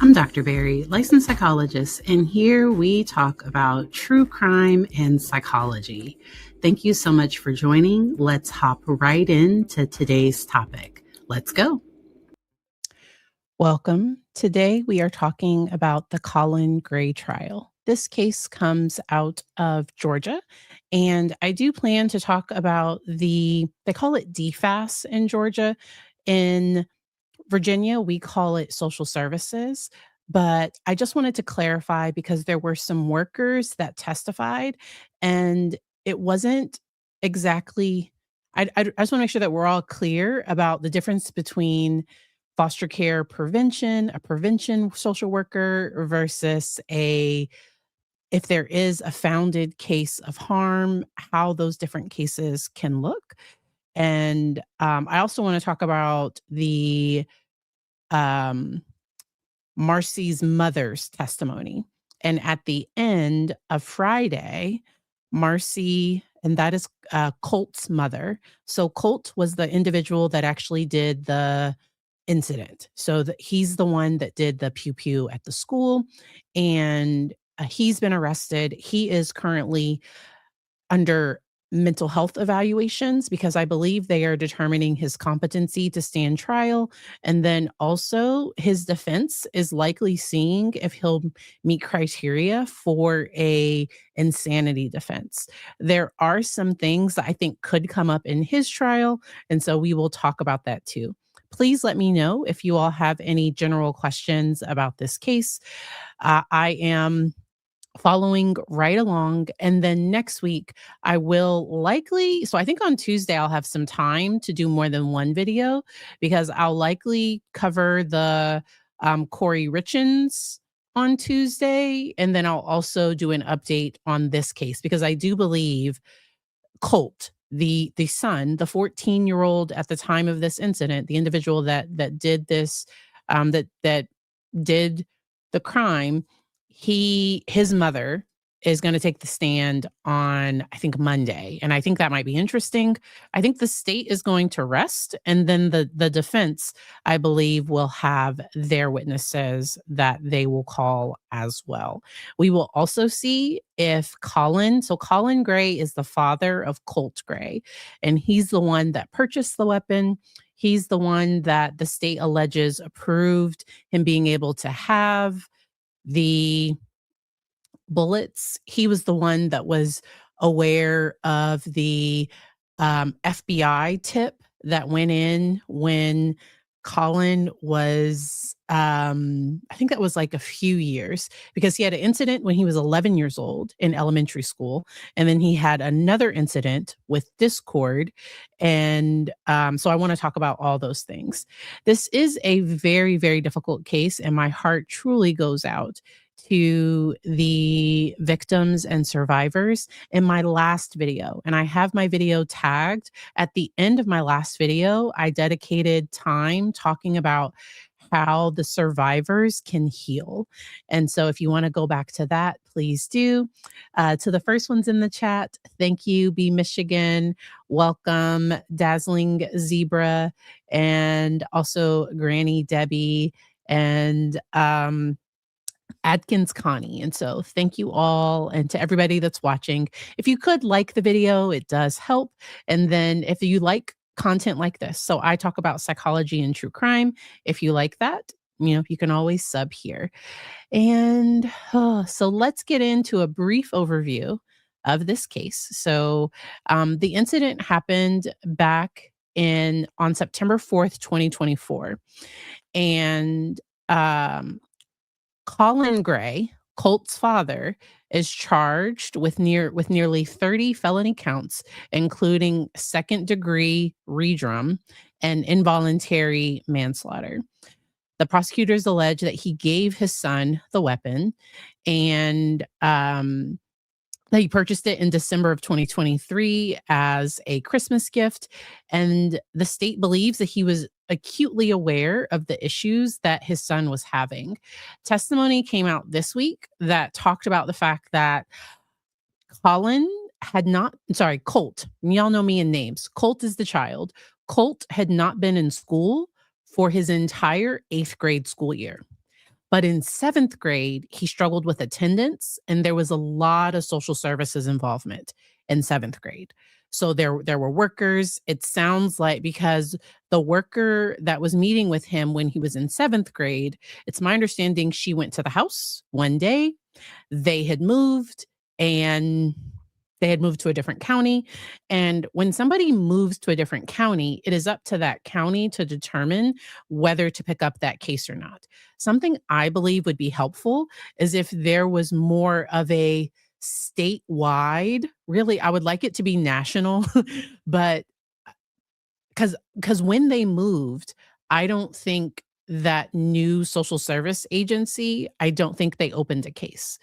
I'm Dr. Barry, licensed psychologist, and here we talk about true crime and psychology. Thank you so much for joining. Let's hop right into today's topic. Let's go. Welcome. Today we are talking about the Colin Gray trial. This case comes out of Georgia, and I do plan to talk about they call it DFAS in Georgia. In Virginia, we call it social services, but I just wanted to clarify because there were some workers that testified, and it wasn't exactly. I just want to make sure that we're all clear about the difference between foster care prevention, a prevention social worker versus if there is a founded case of harm, how those different cases can look. And I also want to talk about the Marcy's mother's testimony. And at the end of Friday, Marcy, and that is Colt's mother. So Colt was the individual that actually did the incident. So he's the one that did the pew pew at the school, and he's been arrested. He is currently under mental health evaluations because I believe they are determining his competency to stand trial. And then also his defense is likely seeing if he'll meet criteria for a insanity defense. There are some things that I think could come up in his trial, and so we will talk about that too. Please let me know if you all have any general questions about this case. I am following right along. And then next week, I will likely, so I think on Tuesday, I'll have some time to do more than one video because I'll likely cover the Corey Richins on Tuesday. And then I'll also do an update on this case because I do believe Colt, the son, the 14-year-old at the time of this incident, the individual that did this, that did the crime, his mother is going to take the stand on, I think, Monday. And I think that might be interesting. I think the state is going to rest. And then the defense, I believe, will have their witnesses that they will call as well. We will also see if Colin Gray is the father of Colt Gray, and he's the one that purchased the weapon. He's the one that the state alleges approved him being able to have the bullets. He was the one that was aware of the FBI tip that went in when Colin was, I think that was like a few years, because he had an incident when he was 11 years old in elementary school. And then he had another incident with Discord. And so I want to talk about all those things. This is a very, very difficult case, and my heart truly goes out to the victims and survivors in my last video. And I have my video tagged. At the end of my last video, I dedicated time talking about how the survivors can heal. And so if you want to go back to that, please do. To the first ones in the chat, thank you, B Michigan. Welcome, Dazzling Zebra, and also Granny Debbie, and Adkins Connie. And so thank you all, and to everybody that's watching. If you could like the video, it does help. And then if you like content like this, so I talk about psychology and true crime. If you like that, you can always sub here. And so let's get into a brief overview of this case. So the incident happened back on September 4th, 2024. And Colin Gray, Colt's father, is charged with nearly 30 felony counts, including second-degree redrum and involuntary manslaughter. The prosecutors allege that he gave his son the weapon, and that he purchased it in December of 2023 as a Christmas gift. And the state believes that he was acutely aware of the issues that his son was having. Testimony came out this week that talked about the fact that Colin had not sorry, Colt. Y'all know me in names. Colt is the child. Colt had not been in school for his entire 8th grade school year. But in 7th grade, he struggled with attendance, and there was a lot of social services involvement in 7th grade. So there were workers. It sounds like because the worker that was meeting with him when he was in 7th grade, it's my understanding she went to the house one day. They had moved, and they had moved to a different county. And when somebody moves to a different county, it is up to that county to determine whether to pick up that case or not. Something I believe would be helpful is if there was more of a statewide, really, I would like it to be national, but because when they moved, I don't think that new social service agency, I don't think they opened a case.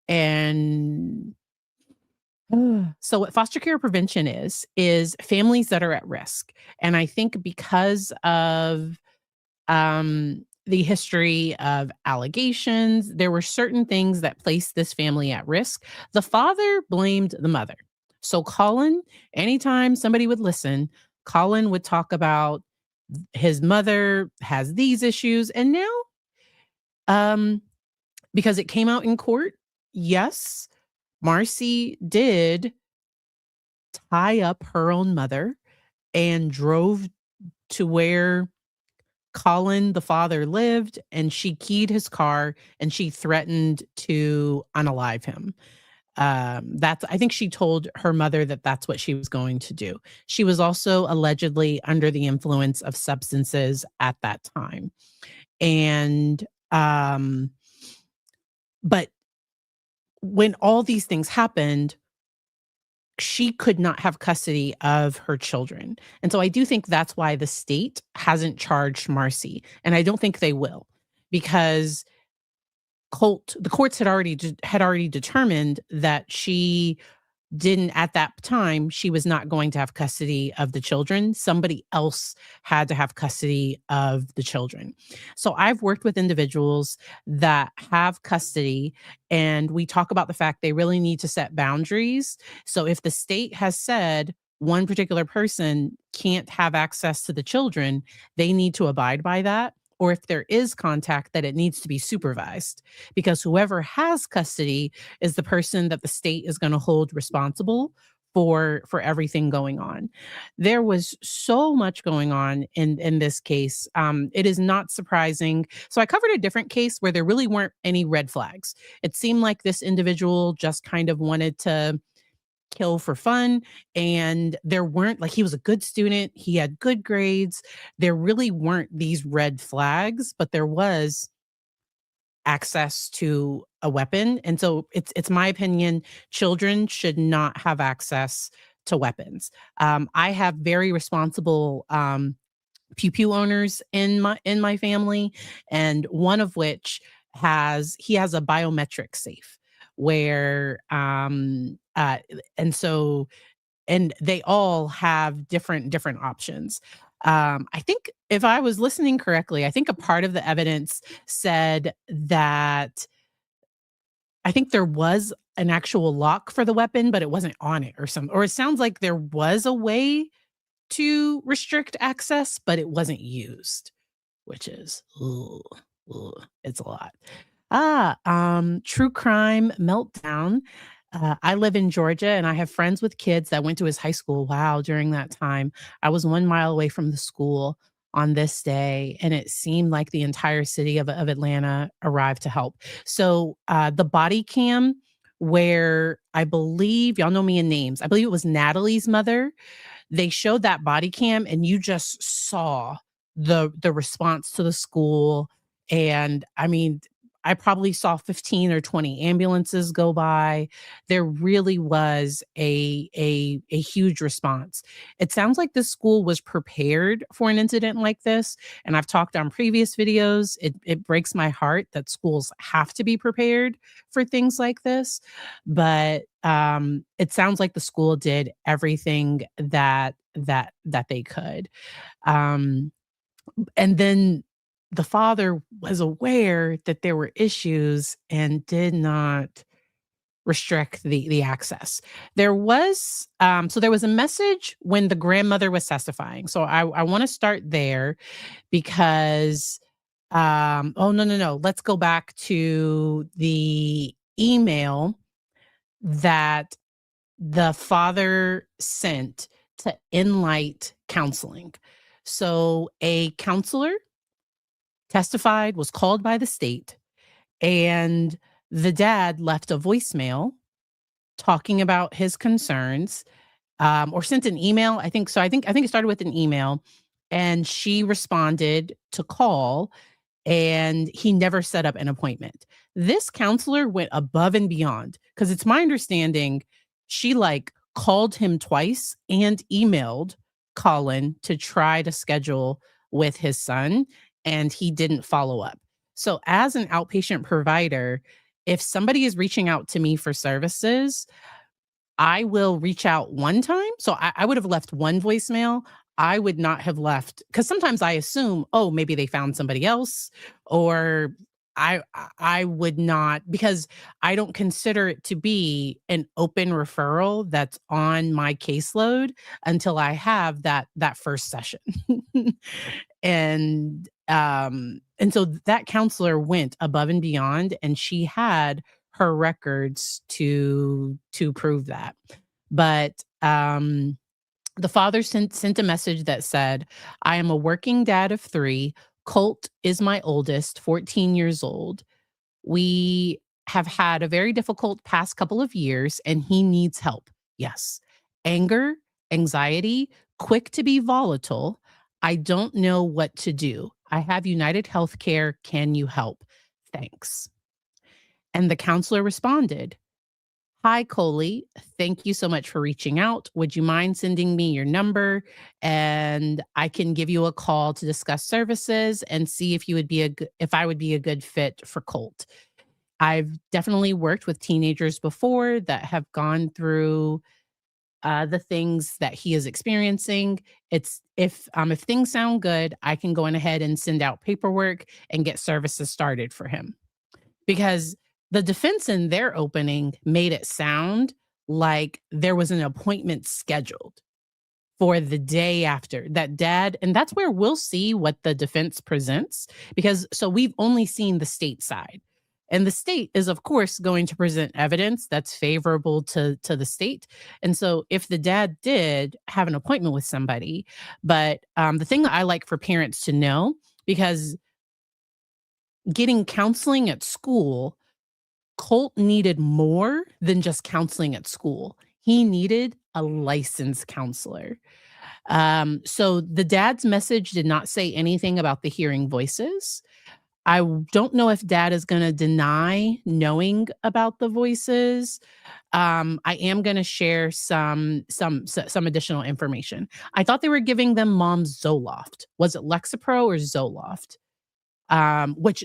And so what foster care prevention is families that are at risk. And I think because of the history of allegations, there were certain things that placed this family at risk. The father blamed the mother. So Colin, anytime somebody would listen, Colin would talk about his mother has these issues. And now, um, because it came out in court, yes, Marcy did tie up her own mother and drove to where Colin, the father, lived, and she keyed his car and she threatened to unalive him. That's I think she told her mother that that's what she was going to do. She was also allegedly under the influence of substances at that time. And but when all these things happened, she could not have custody of her children. And so I do think that's why the state hasn't charged Marcy, and I don't think they will, because the courts had already determined that she didn't at that time, she was not going to have custody of the children. Somebody else had to have custody of the children. So I've worked with individuals that have custody, and we talk about the fact they really need to set boundaries. So if the state has said one particular person can't have access to the children, they need to abide by that. Or if there is contact, that it needs to be supervised, because whoever has custody is the person that the state is going to hold responsible for everything going on. There was so much going on in this case. It is not surprising. So I covered a different case where there really weren't any red flags. It seemed like this individual just kind of wanted to kill for fun, and there weren't, like, he was a good student, he had good grades. There really weren't these red flags, but there was access to a weapon. And so it's my opinion, children should not have access to weapons. I have very responsible pew pew owners in my family, and one of which has a biometric safe where and so and they all have different options. I think if I was listening correctly, I think a part of the evidence said that I think there was an actual lock for the weapon, but it wasn't on it, or it sounds like there was a way to restrict access, but it wasn't used, which is, ooh, ooh, it's a lot. True crime meltdown. I live in Georgia, and I have friends with kids that went to his high school. Wow, during that time, I was 1 mile away from the school on this day, and it seemed like the entire city of Atlanta arrived to help. So the body cam, where I believe y'all know me in names. I believe it was Natalie's mother. They showed that body cam, and you just saw the response to the school. And I mean, I probably saw 15 or 20 ambulances go by. There really was a huge response. It sounds like the school was prepared for an incident like this, and I've talked on previous videos. It breaks my heart that schools have to be prepared for things like this, but it sounds like the school did everything that they could. Um, And then the father was aware that there were issues and did not restrict the access. There was there was a message when the grandmother was testifying. So I want to start there because oh no. Let's go back to the email that the father sent to Enlight Counseling. So a counselor testified, was called by the state, and the dad left a voicemail talking about his concerns, or sent an email. I think so. I think it started with an email, and she responded to call, and he never set up an appointment. This counselor went above and beyond because it's my understanding she like called him twice and emailed Colin to try to schedule with his son, and he didn't follow up. So, as an outpatient provider, if somebody is reaching out to me for services, I will reach out one time. So I would have left one voicemail. I would not have left because sometimes I assume, oh, maybe they found somebody else, or I would not because I don't consider it to be an open referral that's on my caseload until I have that first session. And so that counselor went above and beyond, and she had her records to prove that. But the father sent a message that said, "I am a working dad of 3. Colt is my oldest, 14 years old. We have had a very difficult past couple of years, and he needs help. Yes. Anger, anxiety, quick to be volatile. I don't know what to do. I have United Healthcare. Can you help? Thanks." And the counselor responded, "Hi, Coley. Thank you so much for reaching out. Would you mind sending me your number and I can give you a call to discuss services and see if you would be if I would be a good fit for Colt. I've definitely worked with teenagers before that have gone through the things that he is experiencing. It's if things sound good, I can go on ahead and send out paperwork and get services started for him." Because the defense in their opening made it sound like there was an appointment scheduled for the day after that dad, and that's where we'll see what the defense presents, because so we've only seen the state side. And the state is, of course, going to present evidence that's favorable to the state. And so if the dad did have an appointment with somebody, but the thing that I like for parents to know, because getting counseling at school, Colt needed more than just counseling at school. He needed a licensed counselor. So the dad's message did not say anything about the hearing voices. Don't know if dad is going to deny knowing about the voices. I am going to share some additional information. I thought they were giving them mom's Zoloft. Was it Lexapro or Zoloft? Which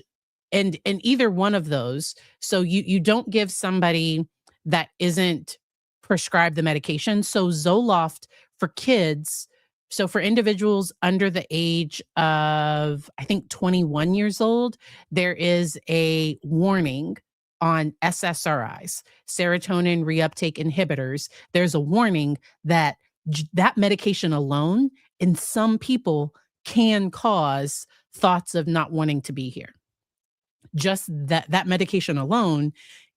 and either one of those, so you don't give somebody that isn't prescribed the medication. So Zoloft for kids, so for individuals under the age of, I think, 21 years old, there is a warning on SSRIs, serotonin reuptake inhibitors. There's a warning that that medication alone in some people can cause thoughts of not wanting to be here. Just that medication alone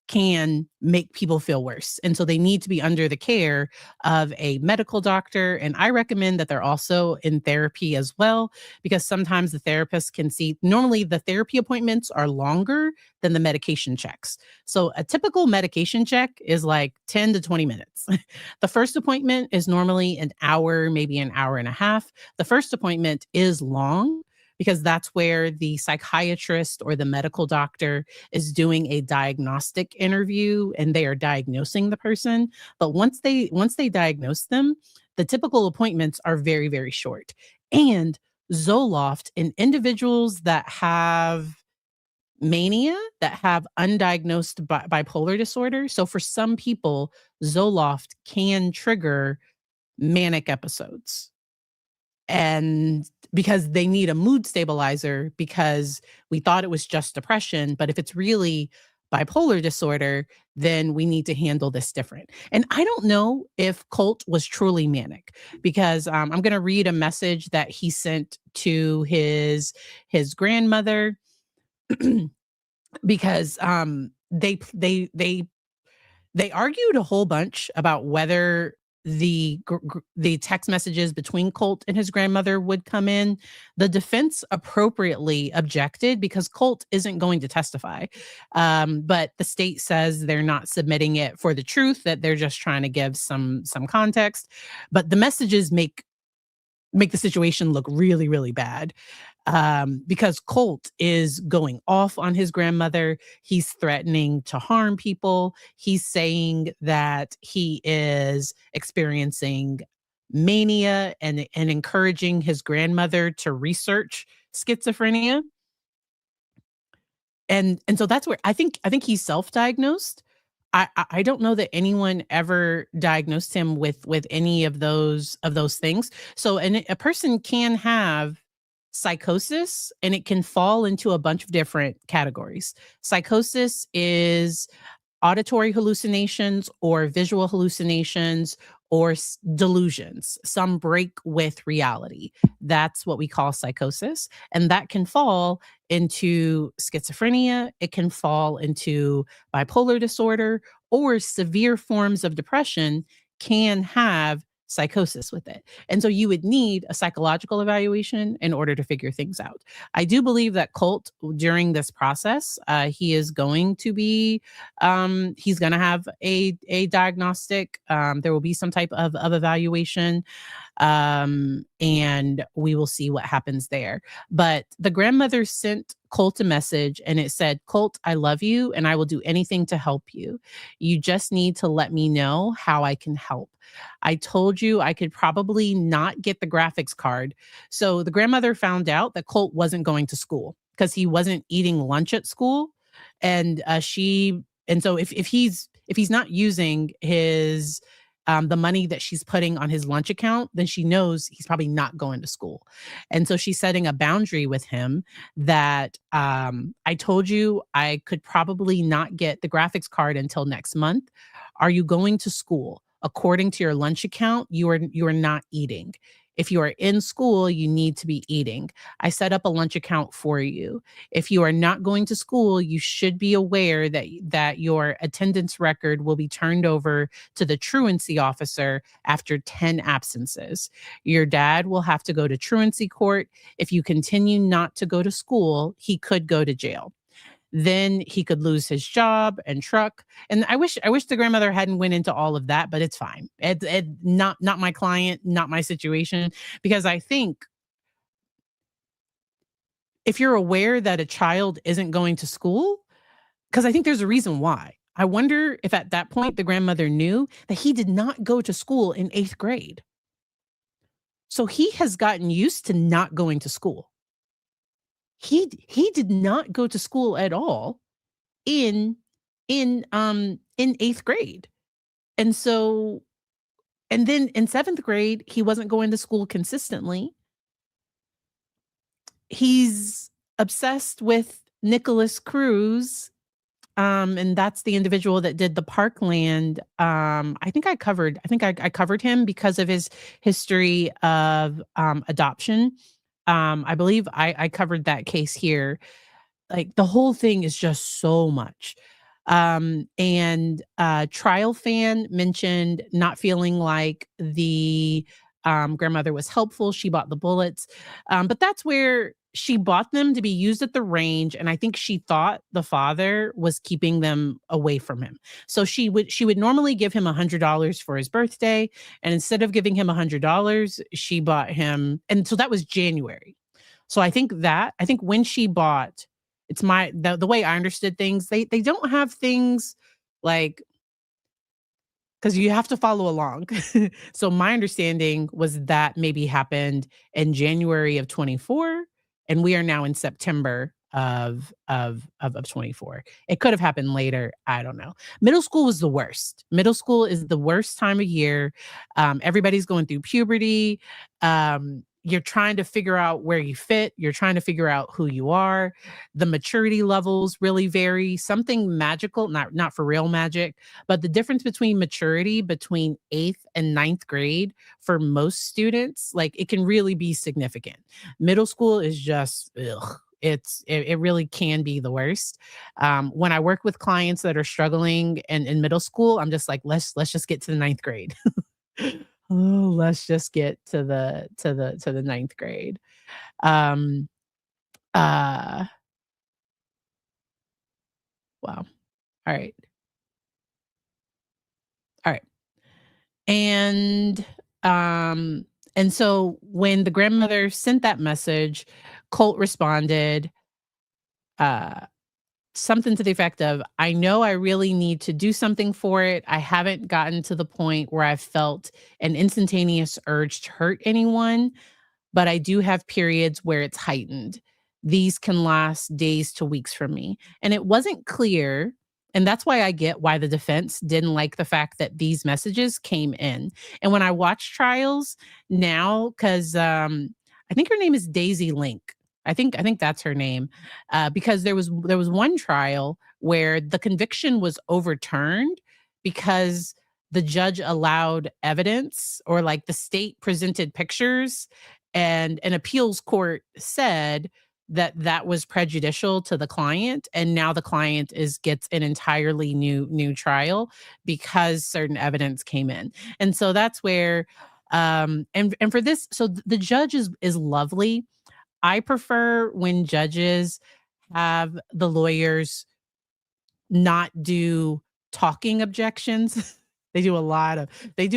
can make people feel worse. And so they need to be under the care of a medical doctor. And I recommend that they're also in therapy as well, because sometimes the therapist can see, normally the therapy appointments are longer than the medication checks. So a typical medication check is like 10 to 20 minutes. The first appointment is normally an hour, maybe an hour and a half. The first appointment is long because that's where the psychiatrist or the medical doctor is doing a diagnostic interview and they are diagnosing the person. But once they diagnose them, the typical appointments are very, very short. And Zoloft in individuals that have mania, that have undiagnosed bipolar disorder. So for some people, Zoloft can trigger manic episodes. and because they need a mood stabilizer because we thought it was just depression, but if it's really bipolar disorder, then we need to handle this different. And I don't know if Colt was truly manic because I'm going to read a message that he sent to his grandmother because they argued a whole bunch about whether the text messages between Colt and his grandmother would come in. The defense appropriately objected because Colt isn't going to testify. But the state says they're not submitting it for the truth, that they're just trying to give some context. But the messages make the situation look really, really bad. Because Colt is going off on his grandmother. He's threatening to harm people. He's saying that he is experiencing mania and encouraging his grandmother to research schizophrenia. And so that's where I think he's self-diagnosed. I don't know that anyone ever diagnosed him with any of those things. So a person can have psychosis and it can fall into a bunch of different categories. Psychosis is auditory hallucinations or visual hallucinations or delusions. Some break with reality. That's what we call psychosis. And that can fall into schizophrenia. It can fall into bipolar disorder, or severe forms of depression can have psychosis with it. And so you would need a psychological evaluation in order to figure things out. I do believe that Colt, during this process, he is going to be, he's going to have a diagnostic. There will be some type of evaluation, and we will see what happens there. But the grandmother sent Colt a message and it said, "Colt, I love you and I will do anything to help you. You just need to let me know how I can help. I told you I could probably not get the graphics card." So the grandmother found out that Colt wasn't going to school because he wasn't eating lunch at school. And so if he's not using his the money that she's putting on his lunch account, then she knows he's probably not going to school. And so she's setting a boundary with him that I told you I could probably not get the graphics card until next month. Are you going to school? According to your lunch account, you are not eating. If you are in school, you need to be eating. I set up a lunch account for you. If you are not going to school, you should be aware that your attendance record will be turned over to the truancy officer after 10 absences. Your dad will have to go to truancy court. If you continue not to go to school, he could go to jail. Then he could lose his job and truck. And I wish the grandmother hadn't went into all of that, but it's fine. It not my client, not my situation, because I think if you're aware that a child isn't going to school, because I think there's a reason why. I wonder if at that point the grandmother knew that he did not go to school in 8th grade. So he has gotten used to not going to school. He did not go to school at all in 8th grade. And so, and then in 7th grade, he wasn't going to school consistently. He's obsessed with Nicholas Cruz. And that's the individual that did the Parkland. I think I covered him because of his history of adoption. I believe I covered that case here. Like the whole thing is just so much. And Trial Fan mentioned not feeling like the grandmother was helpful. She bought the bullets. But that's where she bought them to be used at the range. And I think she thought the father was keeping them away from him. So she would normally give him $100 for his birthday. And instead of giving him $100, she bought him. And so that was January. So I think when she bought, it's the way I understood things, they don't have things like, because you have to follow along. So my understanding was that maybe happened in January of 24, and we are now in September of 24. It could have happened later. I don't know. Middle school was the worst. Middle school is the worst time of year. Everybody's going through puberty. you're trying to figure out where you fit, you're trying to figure out who you are. The maturity levels really vary. Something magical, not for real magic, but the difference between maturity between 8th and ninth grade for most students, like, it can really be significant. Middle school is just ugh. It really can be the worst. When I work with clients that are struggling in middle school, I'm just like, let's just get to the ninth grade. Oh, let's just get to the ninth grade. Um, uh, wow. All right. All right. And, um, and so when the grandmother sent that message, Colt responded, uh, something to the effect of, "I know I really need to do something for it. I haven't gotten to the point where I've felt an instantaneous urge to hurt anyone, but I do have periods where it's heightened. These can last days to weeks for me." And it wasn't clear. And that's why I get why the defense didn't like the fact that these messages came in. And when I watch trials now, because I think her name is Daisy Link. I think that's her name, because there was one trial where the conviction was overturned because the judge allowed evidence, or like the state presented pictures, and an appeals court said that that was prejudicial to the client, and now the client gets an entirely new trial because certain evidence came in. And so that's where, and for this, so the judge is lovely. I prefer when judges have the lawyers not do talking objections. They do a lot of they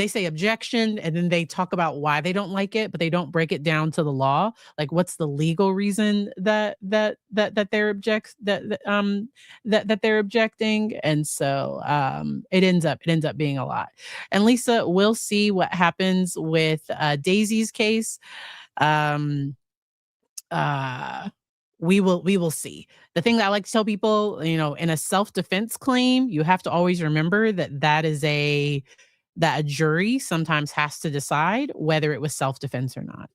say objection, and then they talk about why they don't like it, but they don't break it down to the law. Like, what's the legal reason that they're that they're objecting? And so it ends up being a lot. And Lisa, we'll see what happens with Daisy's case. Um uh we will see. The thing that I like to tell people, in a self-defense claim, you have to always remember that a jury sometimes has to decide whether it was self-defense or not.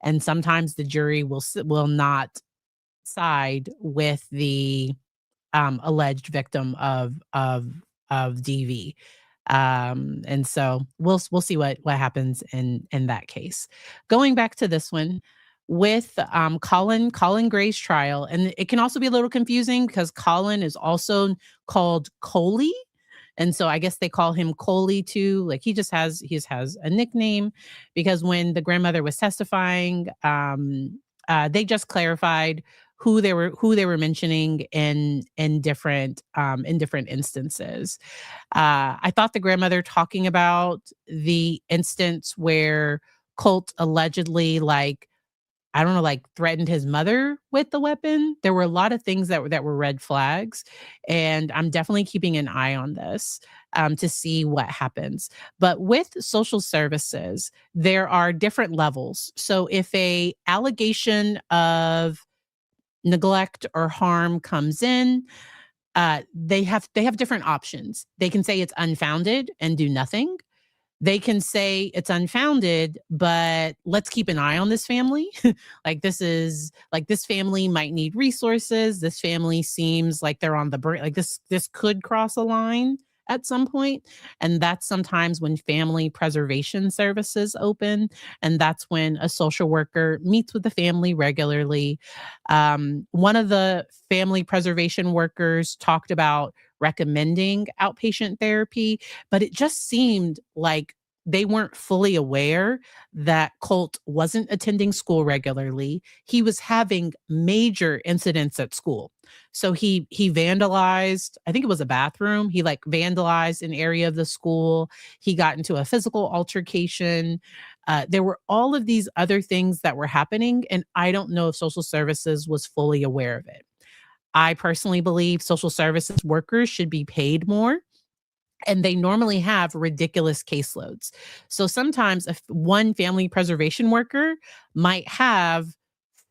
And sometimes the jury will not side with the alleged victim of DV. And so we'll see what happens in that case. Going back to this one with Colin Gray's trial, and it can also be a little confusing because Colin is also called Coley. And so I guess they call him Coley too. Like, he just has a nickname because when the grandmother was testifying, they just clarified who they were mentioning in different instances. I thought the grandmother talking about the instance where Colt allegedly, like, I don't know, like, threatened his mother with the weapon. There were a lot of things that were red flags, and I'm definitely keeping an eye on this, to see what happens. But with social services, there are different levels. So if a allegation of neglect or harm comes in, they have different options. They can say it's unfounded and do nothing. They can say it's unfounded, but let's keep an eye on this family. This family might need resources. This family seems like they're on the brink. Like, this could cross a line at some point. And that's sometimes when family preservation services open. And that's when a social worker meets with the family regularly. One of the family preservation workers talked about recommending outpatient therapy, but it just seemed like they weren't fully aware that Colt wasn't attending school regularly. He was having major incidents at school. So he vandalized, I think it was a bathroom. He, like, vandalized an area of the school. He got into a physical altercation. There were all of these other things that were happening, and I don't know if social services was fully aware of it. I personally believe social services workers should be paid more, and they normally have ridiculous caseloads. So sometimes if one family preservation worker might have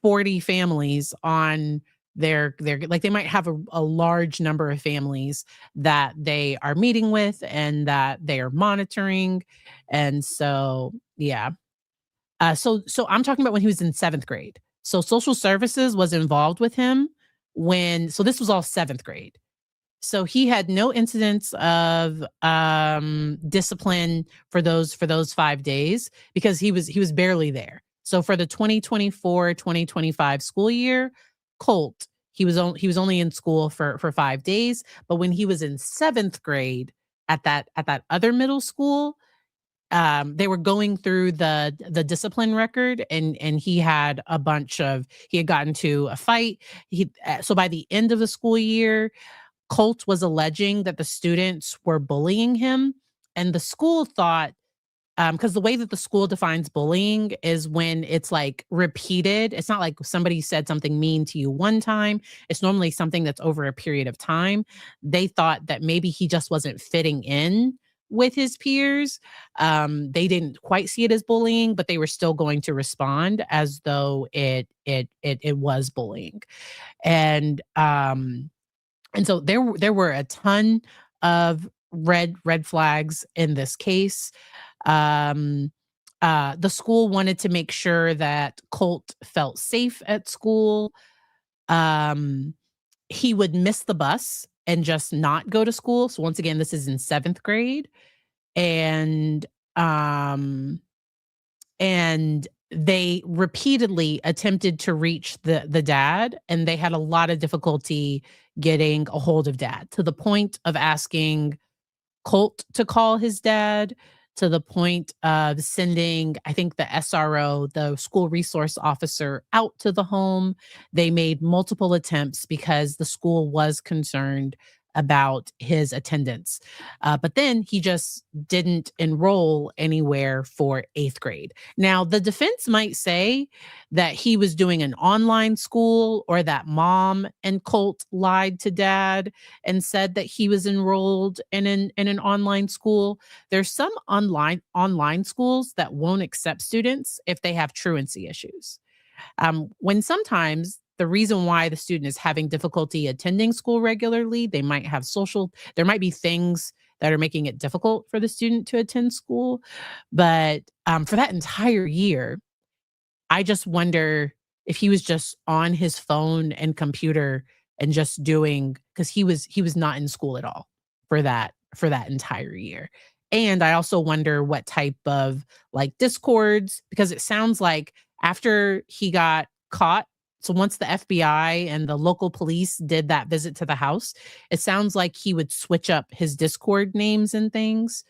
40 families on their like, they might have a large number of families that they are meeting with and that they are monitoring. And so, yeah. So I'm talking about when he was in 7th grade. So social services was involved with him so this was all 7th grade. So he had no incidents of discipline for those 5 days because he was barely there. So for the 2024-2025 school year, Colt, he was only in school for 5 days, but when he was in 7th grade at that other middle school, they were going through the discipline record, and he had gotten to a fight. So by the end of the school year, Colt was alleging that the students were bullying him, and the school thought, because the way that the school defines bullying is when it's like repeated. It's not like somebody said something mean to you one time. It's normally something that's over a period of time. They thought that maybe he just wasn't fitting in with his peers. They didn't quite see it as bullying, but they were still going to respond as though it was bullying. And so there were a ton of red flags in this case. The school wanted to make sure that Colt felt safe at school. Um, he would miss the bus and just not go to school. So once again, this is in 7th grade. And um, and they repeatedly attempted to reach the dad, and they had a lot of difficulty getting a hold of dad, to the point of asking Colt to call his dad, to the point of sending, I think, the SRO, the school resource officer, out to the home. They made multiple attempts because the school was concerned about his attendance. But then he just didn't enroll anywhere for 8th grade. Now, the defense might say that he was doing an online school, or that mom and Colt lied to dad and said that he was enrolled in an online school. There's some online schools that won't accept students if they have truancy issues. When sometimes the reason why the student is having difficulty attending school regularly, there might be things that are making it difficult for the student to attend school. But for that entire year, I just wonder if he was just on his phone and computer and just doing, because he was not in school at all for that entire year. And I also wonder what type of, like, discords, because it sounds like after he got caught, so once the FBI and the local police did that visit to the house, it sounds like he would switch up his Discord names and things.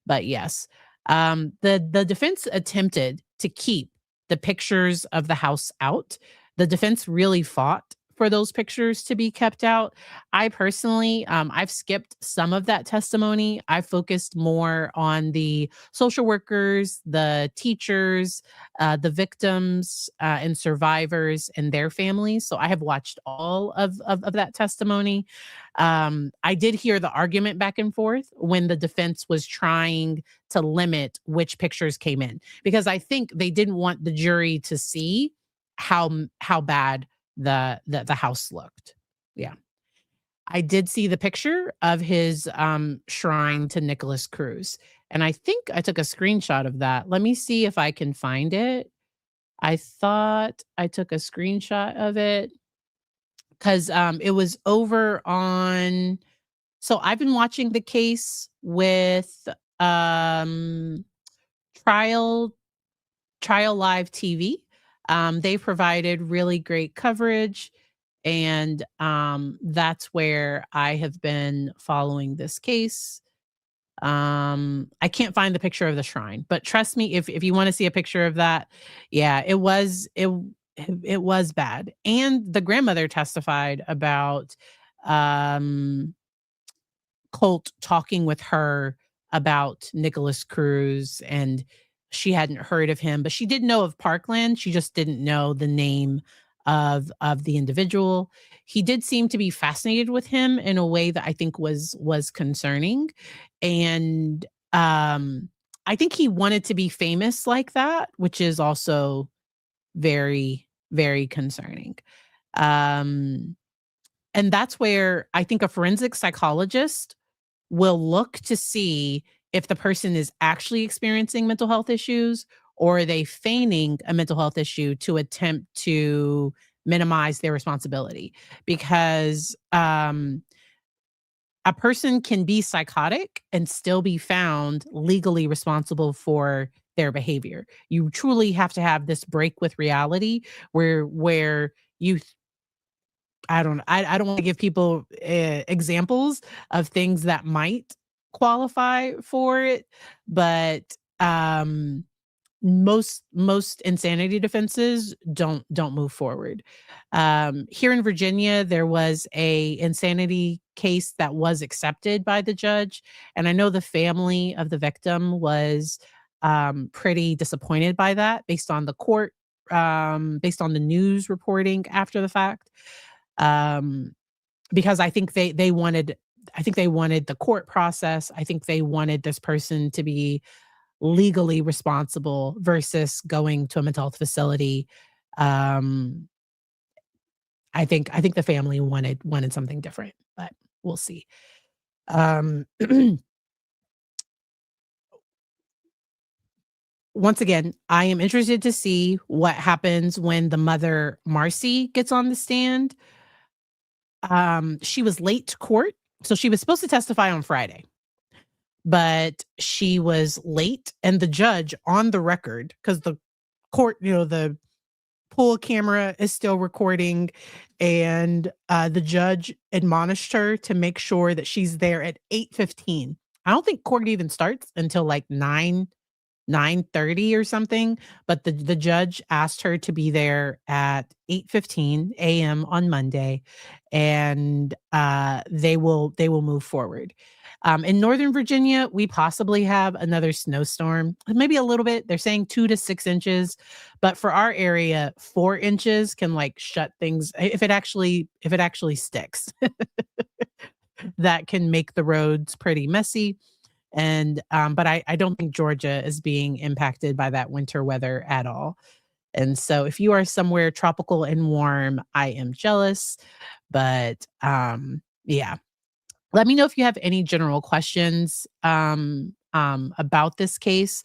But yes, the defense attempted to keep the pictures of the house out. The defense really fought for those pictures to be kept out. I personally, I've skipped some of that testimony. I focused more on the social workers, the teachers, the victims, and survivors and their families. So I have watched all of that testimony. I did hear the argument back and forth when the defense was trying to limit which pictures came in, because I think they didn't want the jury to see how bad the house looked. Yeah. I did see the picture of his shrine to Nicholas Cruz, and I think I took a screenshot of that. Let me see if I can find it. I thought I took a screenshot of it, because it was over on. So I've been watching the case with um, trial Trial Live TV. They provided really great coverage, and that's where I have been following this case. I can't find the picture of the shrine, but trust me, if you want to see a picture of that, yeah, it was bad. And the grandmother testified about um Colt talking with her about Nicholas Cruz, and she hadn't heard of him, but she did know of Parkland. She just didn't know the name of the individual. He did seem to be fascinated with him in a way that I think was concerning. And I think he wanted to be famous like that, which is also very, very concerning. Um, and that's where I think a forensic psychologist will look to see if the person is actually experiencing mental health issues, or are they feigning a mental health issue to attempt to minimize their responsibility? Because a person can be psychotic and still be found legally responsible for their behavior. You truly have to have this break with reality where you I don't want to give people examples of things that might qualify for it, but um most insanity defenses don't move forward. Here in Virginia, there was a insanity case that was accepted by the judge, and I know the family of the victim was pretty disappointed by that, based on the news reporting after the fact. Um, because I think they wanted the court process. I think they wanted this person to be legally responsible versus going to a mental health facility. Um, I think the family wanted something different, but we'll see. Um, Once again, I am interested to see what happens when the mother, Marcy, gets on the stand. She was late to court, so she was supposed to testify on Friday, but she was late, and the judge on the record, because the court, the pool camera is still recording, and the judge admonished her to make sure that she's there at 8:15. I don't think court even starts until like 9:30 or something, but the judge asked her to be there at 8:15 a.m. on Monday, and they will move forward. In Northern Virginia, we possibly have another snowstorm, maybe a little bit. They're saying 2 to 6 inches, but for our area, 4 inches can like shut things if it actually sticks. That can make the roads pretty messy. And but I don't think Georgia is being impacted by that winter weather at all. And so if you are somewhere tropical and warm, I am jealous. But yeah. Let me know if you have any general questions about this case.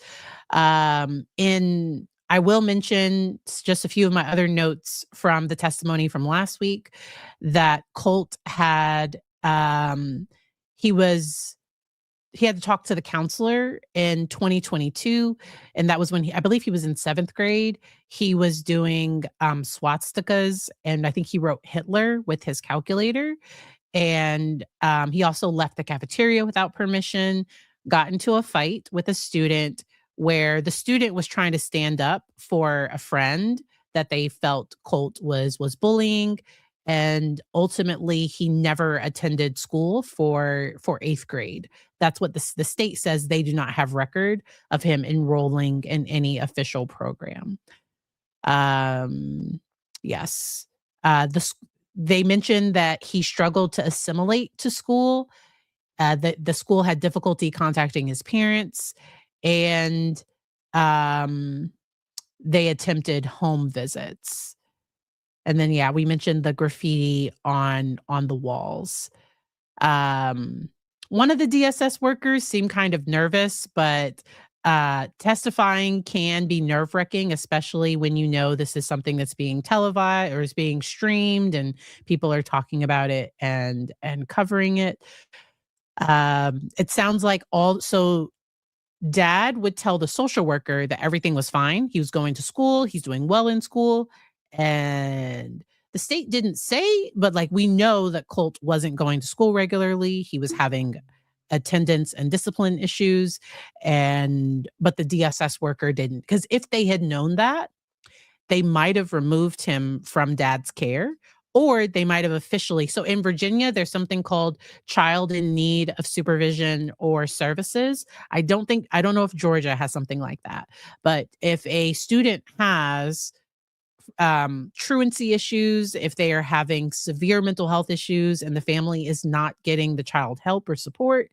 In I will mention just a few of my other notes from the testimony from last week that Colt had he was he had to talk to the counselor in 2022, and that was when I believe he was in 7th grade. He was doing swastikas, and I think he wrote Hitler with his calculator. And he also left the cafeteria without permission, got into a fight with a student where the student was trying to stand up for a friend that they felt Colt was bullying. And ultimately, he never attended school for 8th grade. That's what the state says. They do not have record of him enrolling in any official program. Um, yes. They mentioned that he struggled to assimilate to school, that the school had difficulty contacting his parents, and um, they attempted home visits. And then, yeah, we mentioned the graffiti on the walls. Um, One of the DSS workers seemed kind of nervous, but testifying can be nerve-wracking, especially when you know this is something that's being televised or is being streamed and people are talking about it and covering it. It sounds like dad would tell the social worker that everything was fine. He was going to school, he's doing well in school, and the state didn't say, but like we know that Colt wasn't going to school regularly. He was having attendance and discipline issues, and but the DSS worker didn't, because if they had known that, they might have removed him from dad's care, or they might have officially. So in Virginia, there's something called child in need of supervision or services. I don't know if Georgia has something like that. But if a student has truancy issues, if they are having severe mental health issues and the family is not getting the child help or support,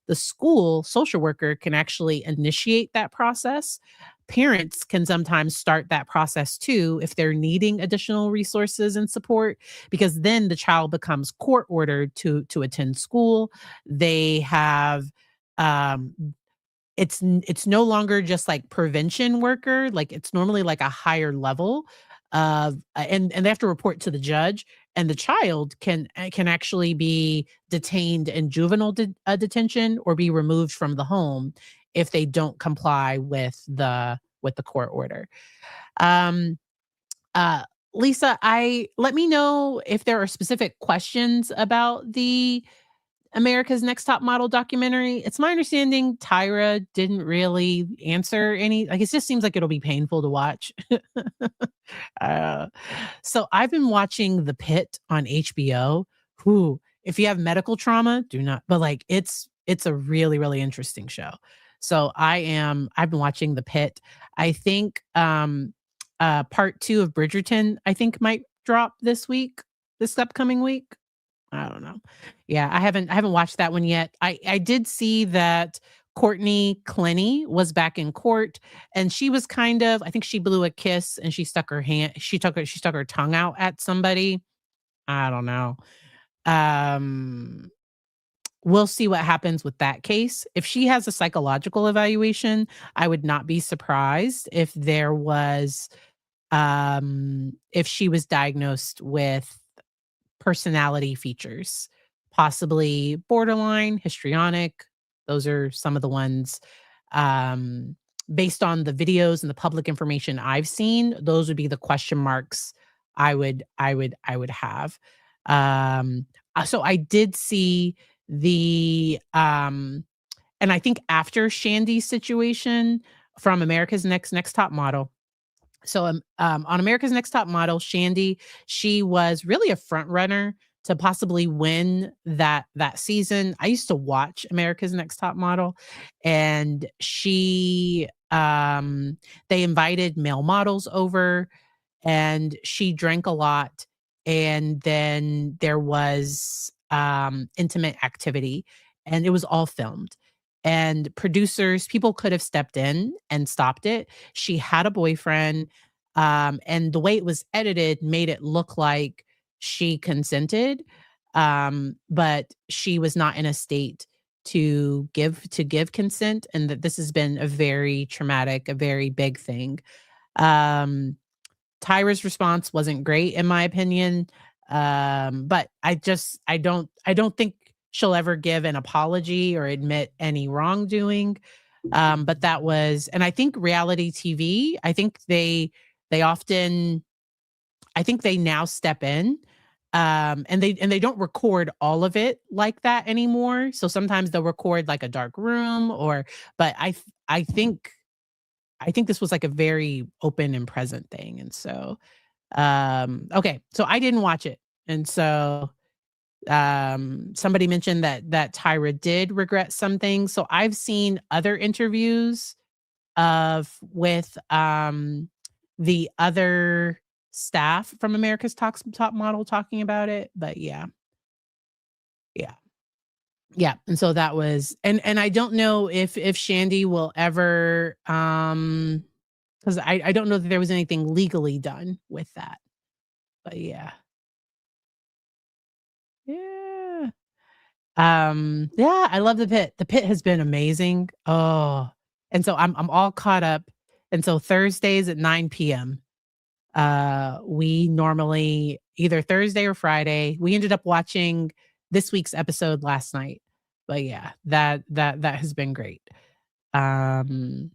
the school social worker can actually initiate that process. Parents can sometimes start that process too if they're needing additional resources and support, because then the child becomes court ordered to attend school. They have um, it's no longer just like prevention worker, like it's normally like a higher level of and they have to report to the judge, and the child can actually be detained in juvenile detention or be removed from the home if they don't comply with the court order. Um uh Lisa, I let me know if there are specific questions about the America's Next Top Model documentary. It's my understanding Tyra didn't really answer any, like, it just seems like it'll be painful to watch. Uh, so I've been watching The Pit on HBO. Who, if you have medical trauma, do not, but like it's a really, really interesting show. So I've been watching The Pit. I think part 2 of Bridgerton, I think might drop this upcoming week. I don't know. Yeah, I haven't watched that one yet. I did see that Courtney Clenny was back in court, and she was kind of, I think she blew a kiss and she stuck her tongue out at somebody. I don't know. Um we'll see what happens with that case. If she has a psychological evaluation, I would not be surprised if she was diagnosed with personality features, possibly borderline, histrionic. Those are some of the ones, um, based on the videos and the public information I've seen, those would be the question marks I would have. So I did see and I think after Shandy's situation from America's Next Top Model, so, on America's Next Top Model, Shandy, she was really a front runner to possibly win that season. I used to watch America's Next Top Model, and they invited male models over, and she drank a lot, and then there was, intimate activity, and it was all filmed, and producers, people could have stepped in and stopped it. She had a boyfriend, and the way it was edited made it look like she consented, but she was not in a state to give consent, and that this has been a very traumatic, a very big thing. Um, Tyra's response wasn't great in my opinion, but I don't think she'll ever give an apology or admit any wrongdoing. But that was, and I think reality TV, they often, I think they now step in, and they don't record all of it like that anymore. So sometimes they'll record like a dark room, but I think I think this was like a very open and present thing. And so, okay, so I didn't watch it. And so, somebody mentioned that Tyra did regret some things. So I've seen other interviews with the other staff from America's Top Model talking about it. But yeah, yeah. Yeah, and so that was, and I don't know if Shandy will ever, 'cause I don't know that there was anything legally done with that, but yeah. Yeah. Yeah, I love The Pit. The Pit has been amazing. Oh, and so I'm all caught up, and so Thursdays at 9 p.m., we normally either Thursday or Friday, we ended up watching this week's episode last night, but yeah, that has been great. Um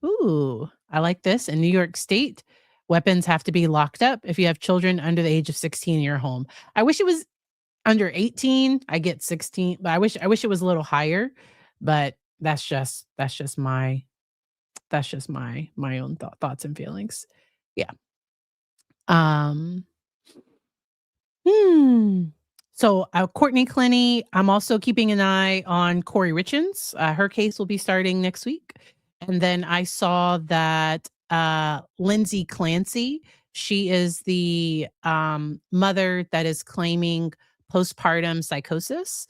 Ooh, I like this. In New York State, weapons have to be locked up if you have children under the age of 16 in your home. I wish it was under 18. I get 16, but I wish it was a little higher, but that's just my own thoughts and feelings. Yeah. Um Hmm. So, Courtney Clenny, I'm also keeping an eye on Corey Richins. Her case will be starting next week. And then I saw that Lindsay Clancy, she is the mother that is claiming postpartum psychosis.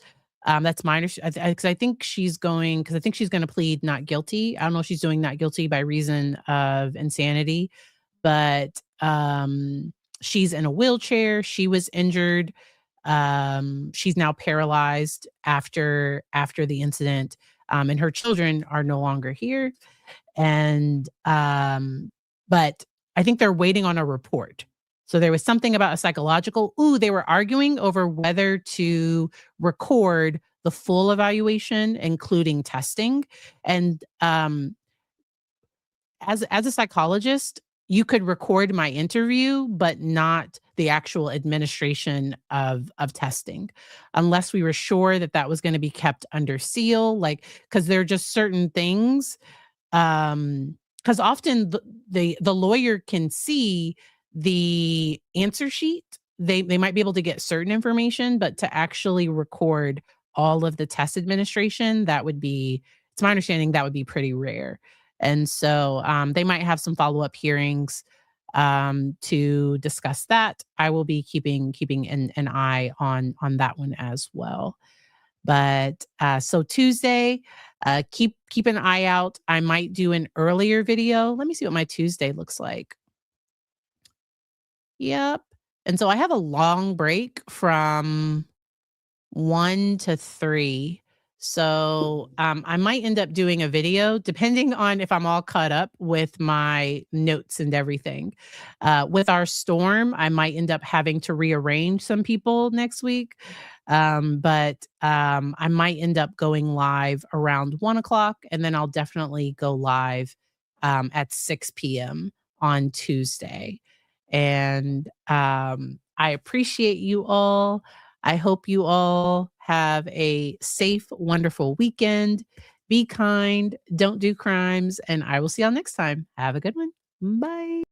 That's my understanding, because I think she's going to plead not guilty. I don't know if she's doing not guilty by reason of insanity, but she's in a wheelchair. She was injured. She's now paralyzed after the incident. and her children are no longer here. And but I think they're waiting on a report. So there was something about a psychological. They were arguing over whether to record the full evaluation, including testing. And as a psychologist, you could record my interview, but not the actual administration of testing, unless we were sure that that was going to be kept under seal. Like, because there are just certain things, because often the lawyer can see the answer sheet. They might be able to get certain information, but to actually record all of the test administration, that would be, it's my understanding, that would be pretty rare. And so they might have some follow-up hearings to discuss that. I will be keeping an eye on that one as well. But so Tuesday, keep an eye out. I might do an earlier video. Let me see what my Tuesday looks like. Yep. And so I have a long break from 1 to 3. So I might end up doing a video depending on if I'm all caught up with my notes and everything. With our storm, I might end up having to rearrange some people next week. But I might end up going live around 1 o'clock, and then I'll definitely go live at 6 p.m. on Tuesday. And I appreciate you all. I hope you all have a safe, wonderful weekend. Be kind, don't do crimes, and I will see y'all next time. Have a good one. Bye.